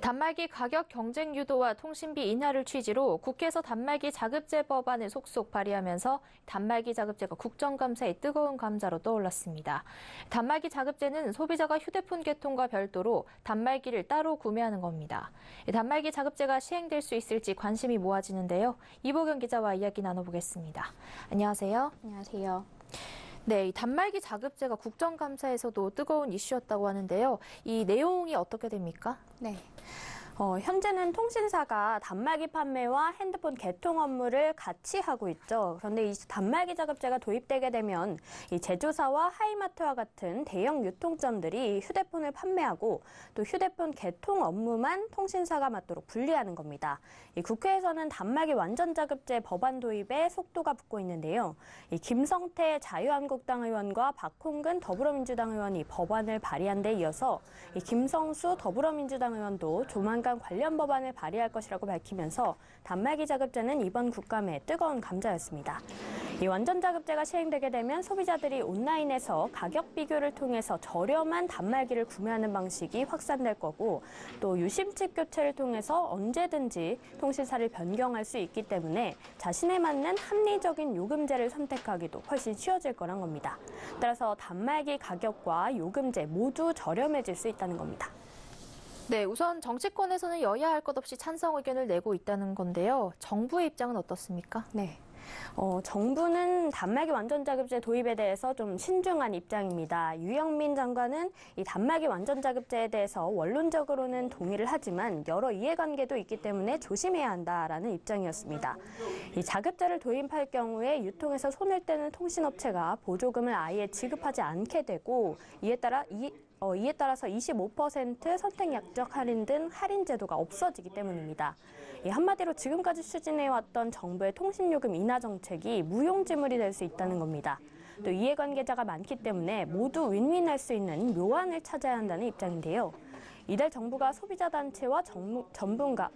단말기 가격 경쟁 유도와 통신비 인하를 취지로 국회에서 단말기 자급제 법안을 속속 발의하면서 단말기 자급제가 국정감사의 뜨거운 감자로 떠올랐습니다. 단말기 자급제는 소비자가 휴대폰 개통과 별도로 단말기를 따로 구매하는 겁니다. 단말기 자급제가 시행될 수 있을지 관심이 모아지는데요. 이보경 기자와 이야기 나눠보겠습니다. 안녕하세요. 안녕하세요. 네, 이 단말기 자급제가 국정감사에서도 뜨거운 이슈였다고 하는데요. 이 내용이 어떻게 됩니까? 네. 현재는 통신사가 단말기 판매와 핸드폰 개통 업무를 같이 하고 있죠. 그런데 이 단말기 자급제가 도입되게 되면 이 제조사와 하이마트와 같은 대형 유통점들이 휴대폰을 판매하고 또 휴대폰 개통 업무만 통신사가 맡도록 분리하는 겁니다. 이 국회에서는 단말기 완전 자급제 법안 도입에 속도가 붙고 있는데요. 이 김성태 자유한국당 의원과 박홍근 더불어민주당 의원이 법안을 발의한 데 이어서 이 김성수 더불어민주당 의원도 조만간 관련 법안을 발의할 것이라고 밝히면서 단말기 자급제는 이번 국감의 뜨거운 감자였습니다. 이 완전 자급제가 시행되게 되면 소비자들이 온라인에서 가격 비교를 통해서 저렴한 단말기를 구매하는 방식이 확산될 거고 또 유심칩 교체를 통해서 언제든지 통신사를 변경할 수 있기 때문에 자신에 맞는 합리적인 요금제를 선택하기도 훨씬 쉬워질 거란 겁니다. 따라서 단말기 가격과 요금제 모두 저렴해질 수 있다는 겁니다. 네, 우선 정치권에서는 여야 할 것 없이 찬성 의견을 내고 있다는 건데요. 정부의 입장은 어떻습니까? 네. 정부는 단말기 완전 자급제 도입에 대해서 좀 신중한 입장입니다. 유영민 장관은 이 단말기 완전 자급제에 대해서 원론적으로는 동의를 하지만 여러 이해관계도 있기 때문에 조심해야 한다라는 입장이었습니다. 이 자급제를 도입할 경우에 유통에서 손을 떼는 통신업체가 보조금을 아예 지급하지 않게 되고 이에 따라서 25% 선택약적 할인 등 할인 제도가 없어지기 때문입니다. 한마디로 지금까지 추진해왔던 정부의 통신요금 인하 정책이 무용지물이 될 수 있다는 겁니다. 또 이해관계자가 많기 때문에 모두 윈윈할 수 있는 묘안을 찾아야 한다는 입장인데요. 이달 정부가 소비자단체와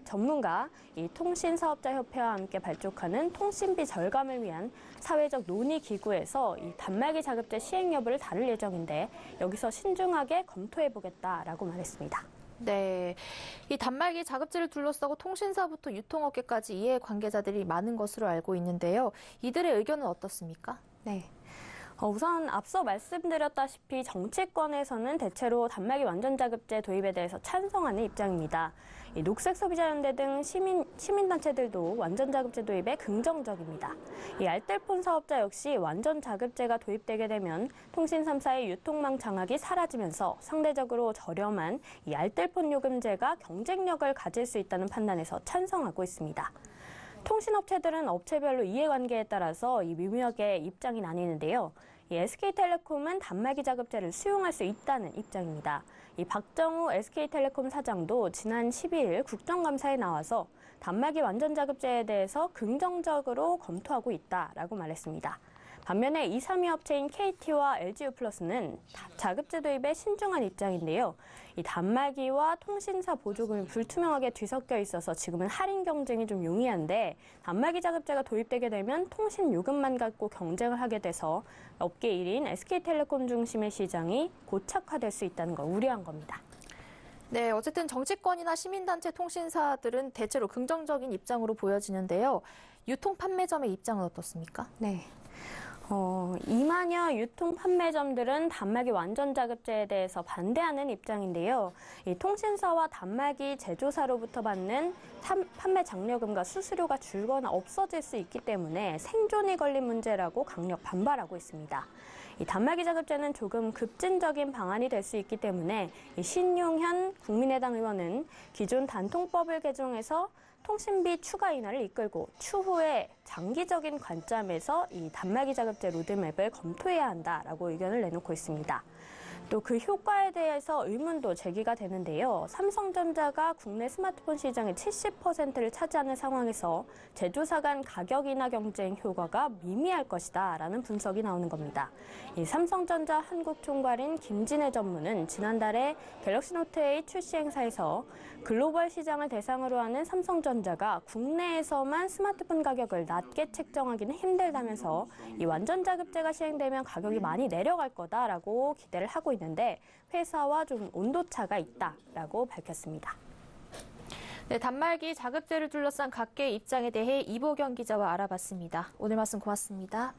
전문가, 이 통신사업자협회와 함께 발족하는 통신비 절감을 위한 사회적 논의기구에서 이 단말기 자급제 시행 여부를 다룰 예정인데 여기서 신중하게 검토해보겠다라고 말했습니다. 네, 이 단말기 자급제를 둘러싸고 통신사부터 유통업계까지 이해관계자들이 많은 것으로 알고 있는데요. 이들의 의견은 어떻습니까? 네. 우선 앞서 말씀드렸다시피 정치권에서는 대체로 단말기 완전 자급제 도입에 대해서 찬성하는 입장입니다. 이 녹색소비자연대 등 시민단체들도 완전 자급제 도입에 긍정적입니다. 이 알뜰폰 사업자 역시 완전 자급제가 도입되게 되면 통신 3사의 유통망 장악이 사라지면서 상대적으로 저렴한 이 알뜰폰 요금제가 경쟁력을 가질 수 있다는 판단에서 찬성하고 있습니다. 통신업체들은 업체별로 이해관계에 따라서 이 미묘하게 입장이 나뉘는데요. 이 SK텔레콤은 단말기 자급제를 수용할 수 있다는 입장입니다. 이 박정우 SK텔레콤 사장도 지난 12일 국정감사에 나와서 단말기 완전 자급제에 대해서 긍정적으로 검토하고 있다라고 말했습니다. 반면에 2, 3위 업체인 KT와 LG유플러스는 자급제 도입에 신중한 입장인데요. 이 단말기와 통신사 보조금이 불투명하게 뒤섞여 있어서 지금은 할인 경쟁이 좀 용이한데 단말기 자급제가 도입되게 되면 통신 요금만 갖고 경쟁을 하게 돼서 업계 1인 SK텔레콤 중심의 시장이 고착화될 수 있다는 걸 우려한 겁니다. 네, 어쨌든 정치권이나 시민단체 통신사들은 대체로 긍정적인 입장으로 보여지는데요. 유통 판매점의 입장은 어떻습니까? 네. 2만여 유통 판매점들은 단말기 완전 자급제에 대해서 반대하는 입장인데요. 이 통신사와 단말기 제조사로부터 받는 판매 장려금과 수수료가 줄거나 없어질 수 있기 때문에 생존이 걸린 문제라고 강력 반발하고 있습니다. 이 단말기 자급제는 조금 급진적인 방안이 될 수 있기 때문에 이 신용현 국민의당 의원은 기존 단통법을 개정해서 통신비 추가 인하를 이끌고 추후에 장기적인 관점에서 이 단말기 자급제 로드맵을 검토해야 한다라고 의견을 내놓고 있습니다. 또 그 효과에 대해서 의문도 제기가 되는데요. 삼성전자가 국내 스마트폰 시장의 70%를 차지하는 상황에서 제조사 간 가격 인하 경쟁 효과가 미미할 것이다 라는 분석이 나오는 겁니다. 이 삼성전자 한국 총괄인 김진애 전무는 지난달에 갤럭시 노트 8 출시 행사에서 글로벌 시장을 대상으로 하는 삼성전자가 국내에서만 스마트폰 가격을 낮게 책정하기는 힘들다면서 이 완전 자급제가 시행되면 가격이 많이 내려갈 거다라고 기대를 하고 있는데 회사와 좀 온도차가 있다라고 밝혔습니다. 네, 단말기 자급제를 둘러싼 각계의 입장에 대해 이보경 기자와 알아봤습니다. 오늘 말씀 고맙습니다.